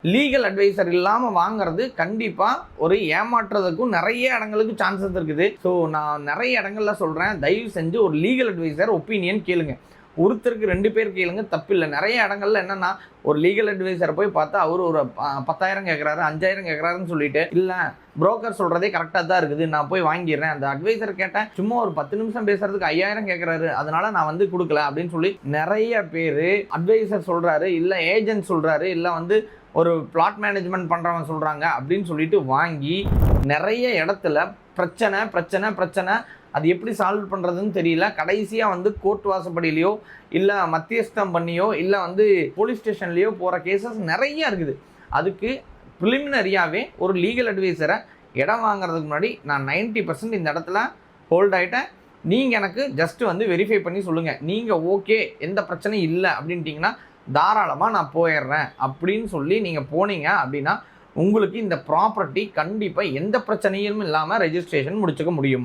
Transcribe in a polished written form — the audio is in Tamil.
லீகல் அட்வைசர் இல்லாமல் வாங்குறது கண்டிப்பாக ஒரு ஏமாற்றுறதுக்கும் நிறைய இடங்களுக்கு சான்சஸ் இருக்குது. ஸோ நான் நிறைய இடங்கள்ல சொல்கிறேன், தயவு செஞ்சு ஒரு லீகல் அட்வைசர் ஒப்பீனியன் கேளுங்க. ஒருத்தருக்கு 2 பேர் கேளுங்க, தப்பில்லை. நிறைய இடங்கள்ல என்னன்னா ஒரு லீகல் அட்வைசரை போய் பார்த்தா அவர் ஒரு 10,000 கேட்குறாரு, 5,000 கேட்குறாருன்னு சொல்லிட்டு இல்லை புரோக்கர் சொல்கிறதே கரெக்டாக தான் இருக்குது, நான் போய் வாங்கிடுறேன். அந்த அட்வைசர் கேட்டேன், சும்மா ஒரு 10 நிமிஷம் பேசுறதுக்கு 5,000 கேட்குறாரு, அதனால நான் கொடுக்கல அப்படின்னு சொல்லி நிறைய பேர் அட்வைசர் சொல்கிறாரு, இல்லை ஏஜென்ட் சொல்கிறாரு, இல்லை ஒரு பிளாட் மேனேஜ்மெண்ட் பண்ணுறவங்க சொல்கிறாங்க அப்படின்னு சொல்லிட்டு வாங்கி நிறைய இடத்துல பிரச்சனை பிரச்சனை பிரச்சனை. அது எப்படி சால்வ் பண்ணுறதுன்னு தெரியல. கடைசியாக கோர்ட் வாசப்படியிலையோ இல்லை மத்தியஸ்தம் பண்ணியோ இல்லை போலீஸ் ஸ்டேஷன்லேயோ போகிற கேசஸ் நிறைய இருக்குது. அதுக்கு ப்ரிலிமினரியாகவே ஒரு லீகல் அட்வைசரை இடம் வாங்குறதுக்கு முன்னாடி நான் 90% இந்த இடத்துல ஹோல்ட் ஆகிட்டேன், நீங்கள் எனக்கு ஜஸ்ட்டு வெரிஃபை பண்ணி சொல்லுங்கள், நீங்கள் ஓகே எந்த பிரச்சனையும் இல்லை அப்படின்ட்டிங்கன்னா தாராளமாக நான் போயிடுறேன் அப்படின்னு சொல்லி நீங்கள் போனீங்க அப்படின்னா உங்களுக்கு இந்த ப்ராப்பர்ட்டி கண்டிப்பாக எந்த பிரச்சனையும் இல்லாமல் ரெஜிஸ்ட்ரேஷன் முடிச்சுக்க முடியும்.